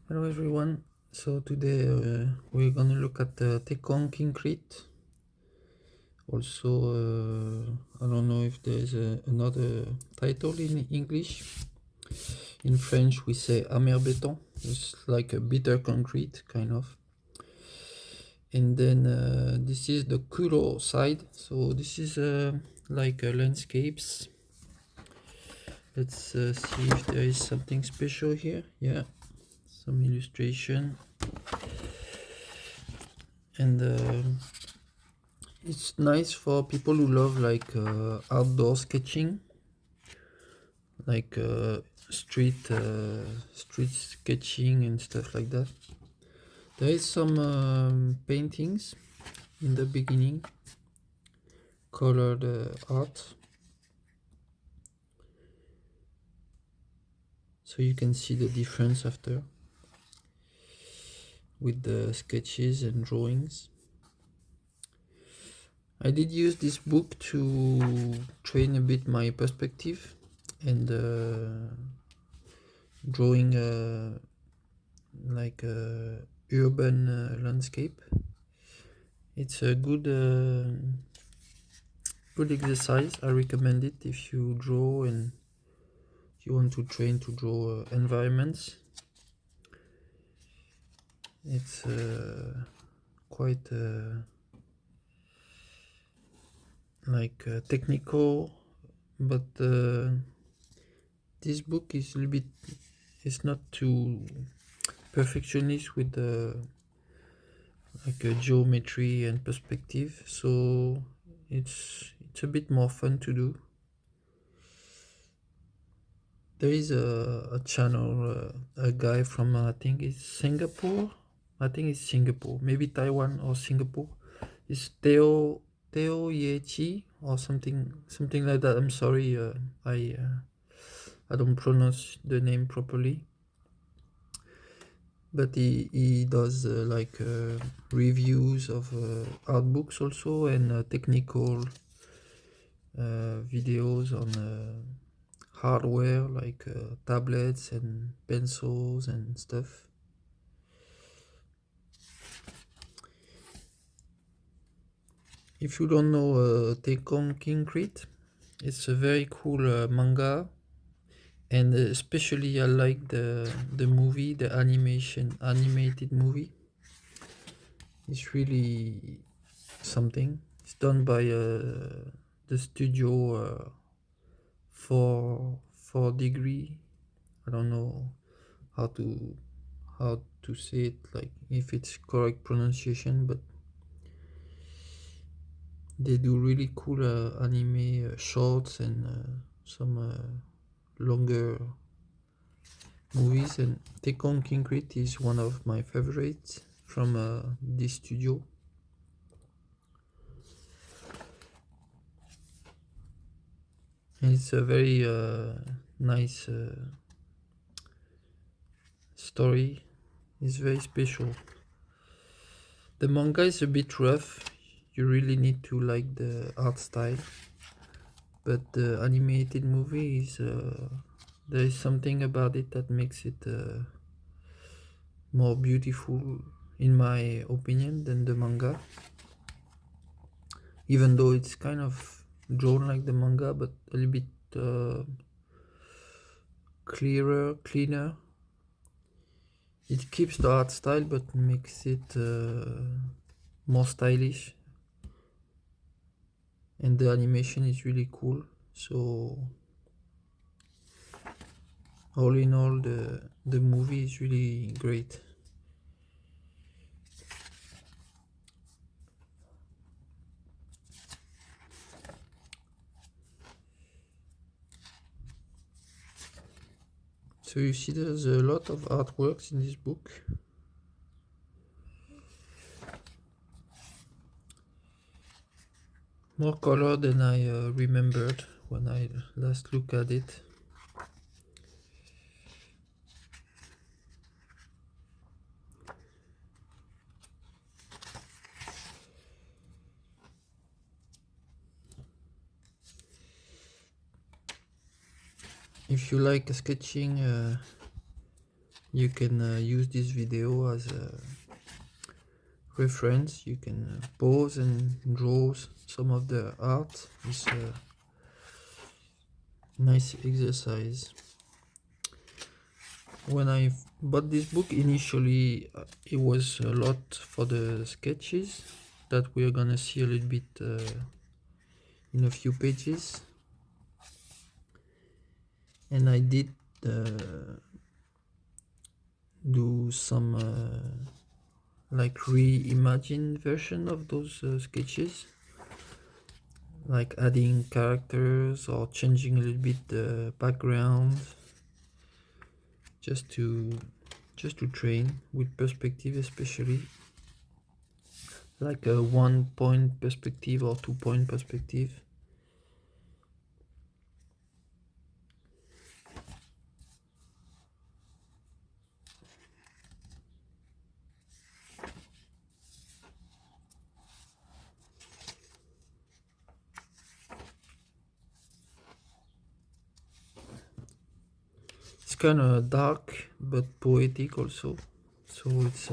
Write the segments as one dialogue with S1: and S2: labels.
S1: Hello everyone. So today we're gonna look at tekkonkinkreet. Also, I don't know if there's another title in English. In French, we say amer béton. It's like a bitter concrete, kind of. And then this is the kuro side. So this is like landscapes. Let's see if there is something special here. Yeah, some illustration. And it's nice for people who love like outdoor sketching, like street sketching and stuff like that. There is some paintings in the beginning, colored art, so you can see the difference after with the sketches and drawings. I did use this book to train a bit my perspective and drawing like a urban landscape. It's a good exercise. I recommend it if you draw and you want to train to draw environments. It's quite like technical, but this book is a little bit, it's not too perfectionist with like geometry and perspective, so it's a bit more fun to do. There is a channel, a guy from I think it's Singapore. I think it's Singapore, maybe Taiwan or Singapore. It's Teo Ye Chi or something like that. I'm sorry, I don't pronounce the name properly. But he does like reviews of art books also, and technical videos on hardware like tablets and pencils and stuff. If you don't know tekkonkinkreet, it's a very cool manga, and especially I like the movie, the animated movie. It's really something. It's done by the studio 4 degree. I don't know how to say it, like if it's correct pronunciation, but they do really cool anime shorts and some longer movies. And tekkonkinkreet is one of my favorites from this studio. And it's a very nice story. It's very special. The manga is a bit rough. You really need to like the art style. But the animated movie is there is something about it that makes it more beautiful, in my opinion, than the manga. Even though it's kind of drawn like the manga, but a little bit cleaner. It keeps the art style but makes it more stylish, and the animation is really cool. So all in all, the movie is really great. So you see there's a lot of artworks in this book. More color than I remembered when I last looked at it. If you like sketching, you can use this video as a reference. You can pause and draw some of the art. It's a nice exercise. When I bought this book initially, it was a lot for the sketches that we're gonna see a little bit in a few pages, and I did do some like reimagined version of those sketches, like adding characters or changing a little bit the background, just to train with perspective, especially like a 1-point perspective or 2-point perspective. It's kind of dark but poetic also, so it's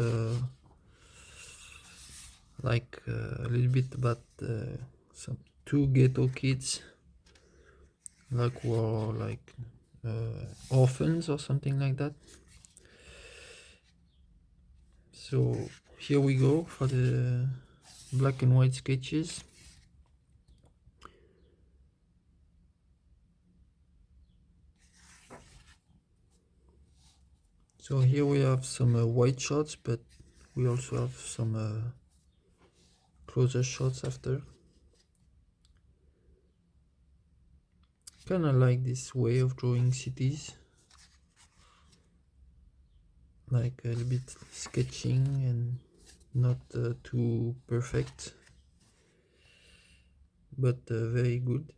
S1: like a little bit about some two ghetto kids, like were like orphans or something like that. So here we go for the black and white sketches. So here we have some wide shots, but we also have some closer shots after. Kind of like this way of drawing cities, like a little bit sketching and not too perfect, but very good.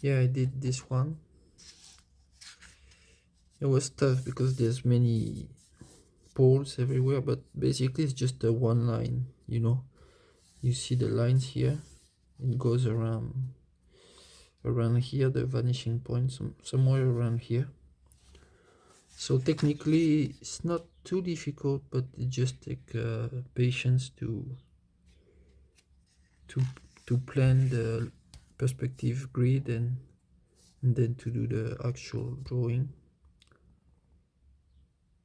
S1: Yeah, I did this one. It was tough because there's many poles everywhere, but basically it's just a one line, you know. You see the lines here, it goes around here, the vanishing point, somewhere around here. So technically it's not too difficult, but it just takes patience to plan the perspective grid and then to do the actual drawing.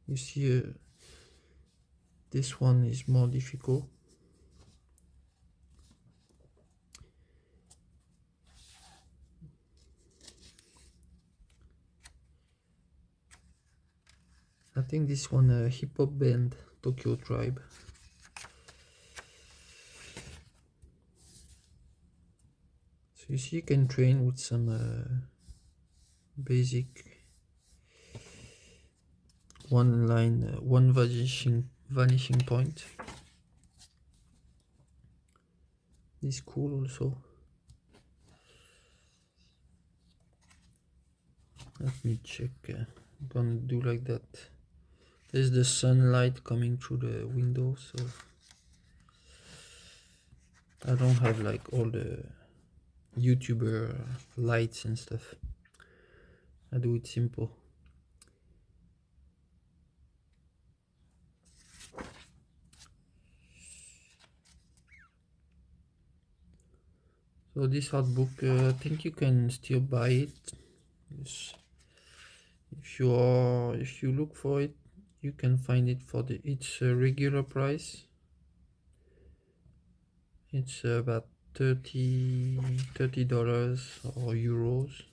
S1: You see this one is more difficult. I think this one a hip hop band, Tokyo Tribe. So you see, you can train with some basic one line, one vanishing point. This is cool also. Let me check. I'm gonna do like that. There's the sunlight coming through the window, so I don't have like all the YouTuber lights and stuff. I do it simple. So this art book, I think you can still buy it. If you look for it, you can find it for its regular price. It's about $30 or euros.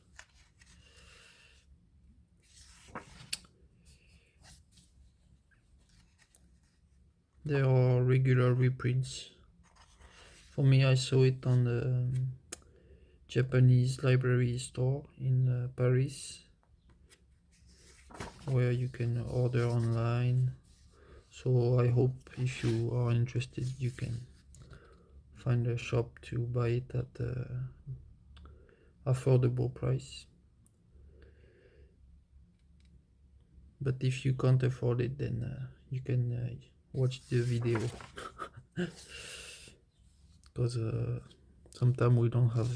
S1: There are regular reprints. For me, I saw it on the Japanese library store in Paris, where you can order online. So I hope if you are interested, you can find a shop to buy it at affordable price. But if you can't afford it, then you can watch the video. Because sometimes we don't have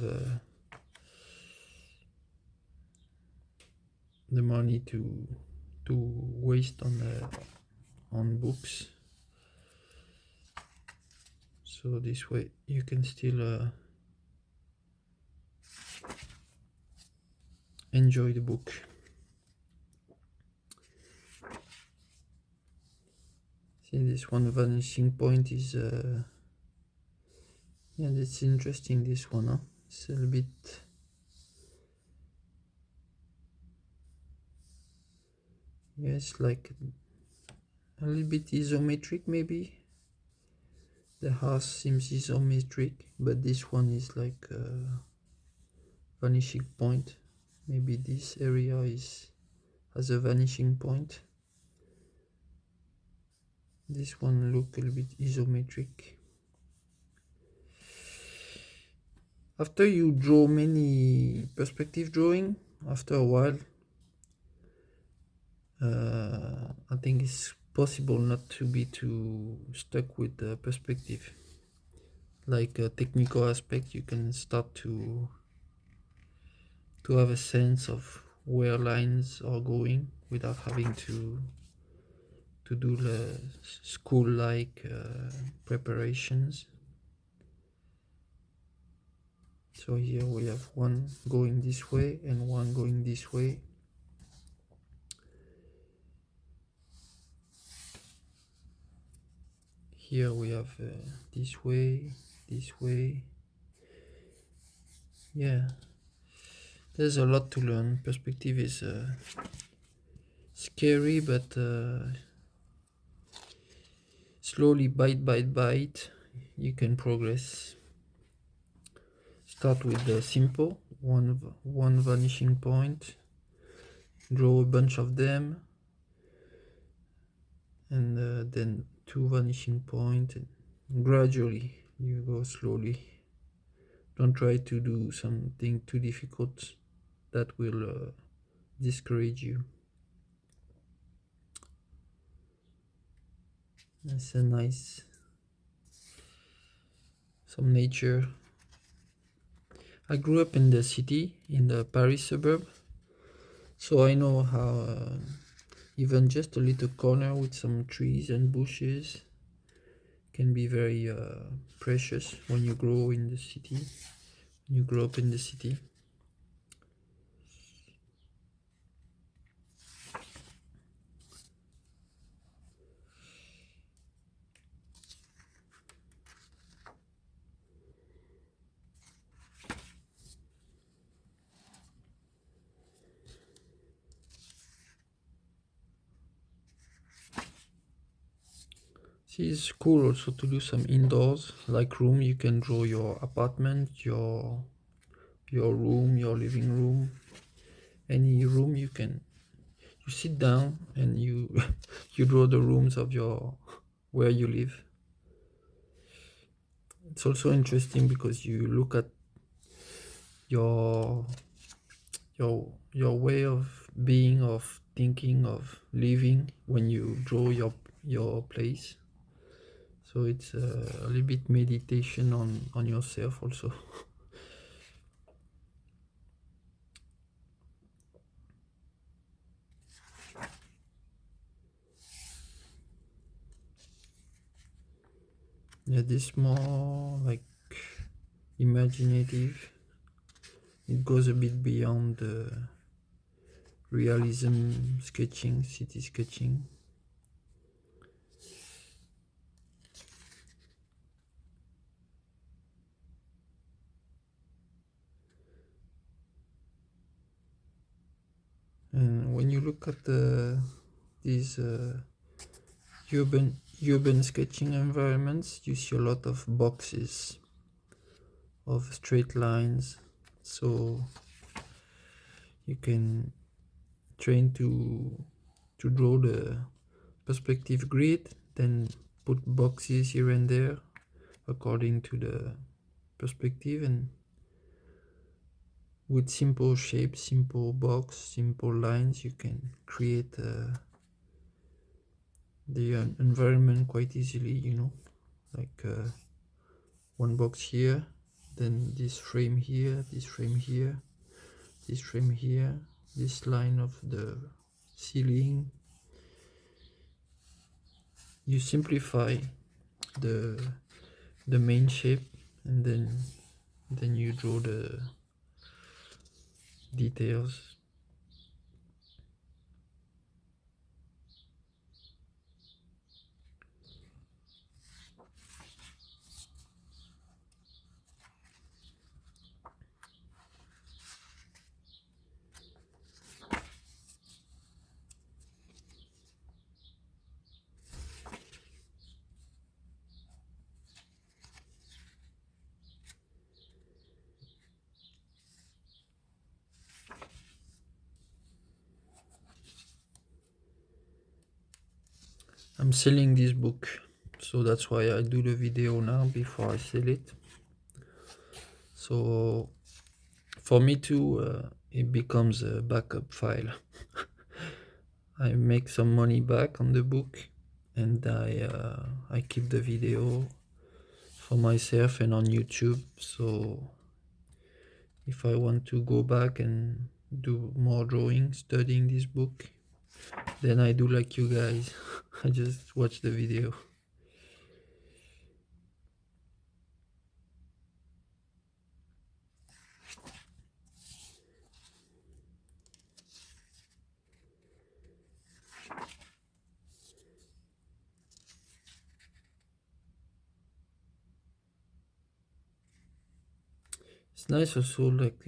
S1: the money to to waste on books. So this way you can still enjoy the book. See, this one vanishing point is yeah, that's interesting, this one, huh? It's a little bit yes, like a little bit isometric maybe. The house seems isometric, but this one is like a vanishing point. Maybe this area has a vanishing point. This one look a little bit isometric. After you draw many perspective drawing, after a while, I think it's possible not to be too stuck with the perspective. Like a technical aspect, you can start to have a sense of where lines are going without having to do the school-like preparations. So here we have one going this way and one going this way. Here we have this way, this way. Yeah, there's a lot to learn. Perspective is scary, but slowly, bite by bite, you can progress. Start with the simple, one vanishing point, draw a bunch of them, and then two vanishing points. Gradually, you go slowly. Don't try to do something too difficult. That will discourage you. That's a nice, some nature. I grew up in the city, in the Paris suburb, so I know how even just a little corner with some trees and bushes can be very precious when you grow in the city. You grow up in the city. See, it's cool also to do some indoors, like room. You can draw your apartment, your room, your living room, any room. You sit down and you you draw the rooms of where you live. It's also interesting because you look at your way of being, of thinking, of living when you draw your place. So it's a little bit meditation on yourself also. Yeah, this more like imaginative. It goes a bit beyond the realism sketching, city sketching. And when you look at these urban sketching environments, you see a lot of boxes, of straight lines. So you can train to draw the perspective grid, then put boxes here and there according to the perspective, and with simple shapes, simple box, simple lines, you can create the environment quite easily, you know, like one box here, then this frame here, this frame here, this frame here, this line of the ceiling. You simplify the main shape, and then you draw the details. I'm selling this book, so that's why I do the video now before I sell it. So for me too, it becomes a backup file. I make some money back on the book, and I keep the video for myself and on YouTube. So if I want to go back and do more drawing, studying this book, then I do like you guys. I just watch the video. It's nice also, like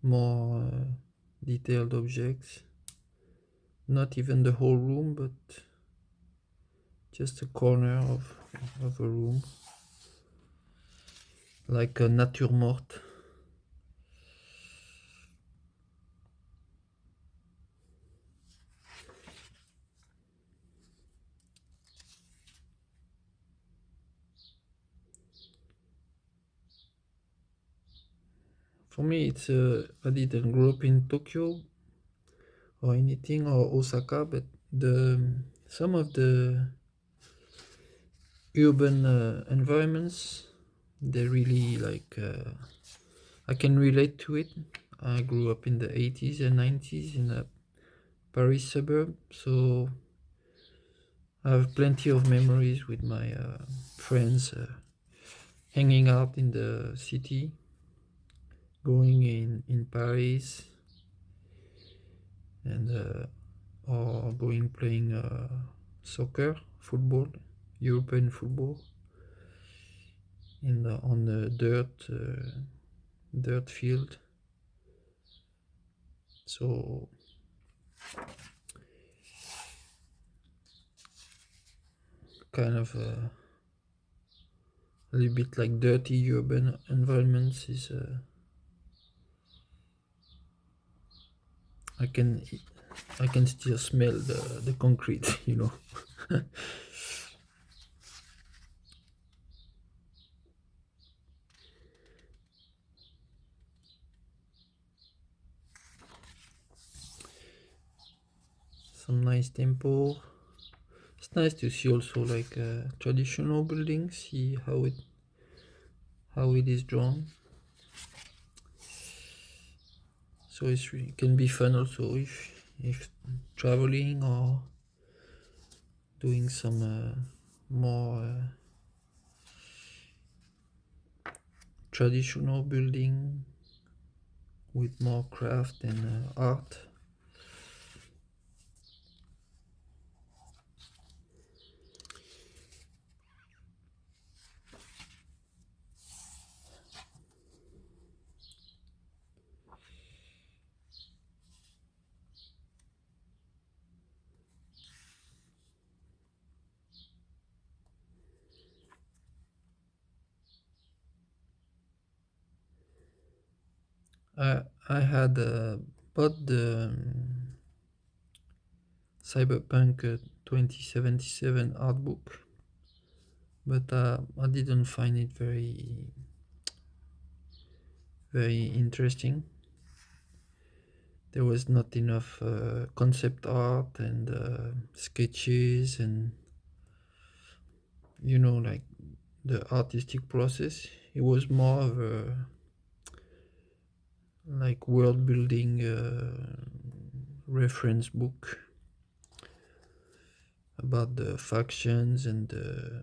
S1: more detailed objects. Not even the whole room, but just a corner of a room. Like a nature morte. For me, it's I didn't grow up in Tokyo or anything, or Osaka, but some of the urban environments, they really like I can relate to it. I grew up in the 80s and 90s in a Paris suburb, so I have plenty of memories with my friends hanging out in the city, going in Paris, and or going playing soccer, football, European football, on the dirt field. So kind of a little bit like dirty urban environments is I can still smell the concrete, you know. Some nice temple. It's nice to see also like traditional buildings, see how it is drawn. So it can be fun also if traveling or doing some more traditional building with more craft and art. I had bought the Cyberpunk 2077 artbook, but I didn't find it very interesting. There was not enough concept art and sketches, and like the artistic process. It was more of a like world building reference book about the factions and the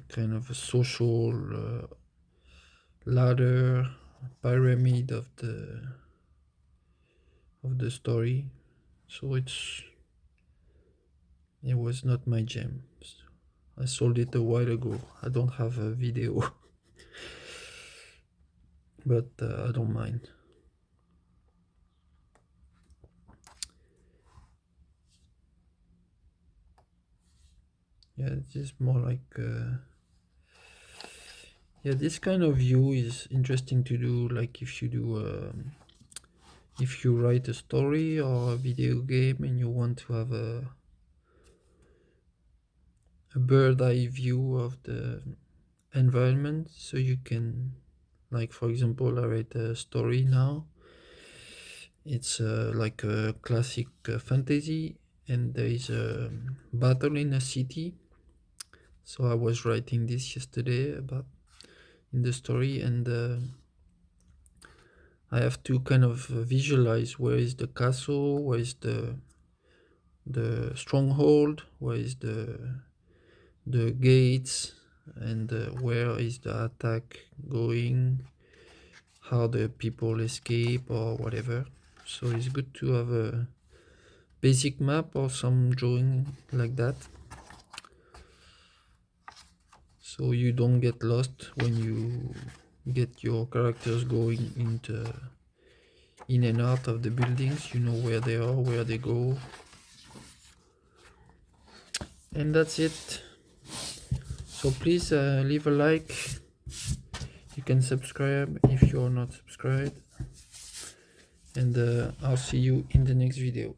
S1: kind of a social ladder pyramid of the story. So it was not my jam. I sold it a while ago. I don't have a video, but I don't mind. Yeah, it's just more like yeah, this kind of view is interesting to do, like if you do if you write a story or a video game and you want to have a bird eye view of the environment, so you can, like for example, I write a story now. It's like a classic fantasy, and there is a battle in a city. So I was writing this yesterday about in the story, and I have to kind of visualize where is the castle, where is the stronghold, where is the gates, and where is the attack going, how the people escape or whatever. So it's good to have a basic map or some drawing like that, so you don't get lost when you get your characters going into in and out of the buildings. You know where they are, where they go, and that's it. So please leave a like. You can subscribe if you're not subscribed, and I'll see you in the next video.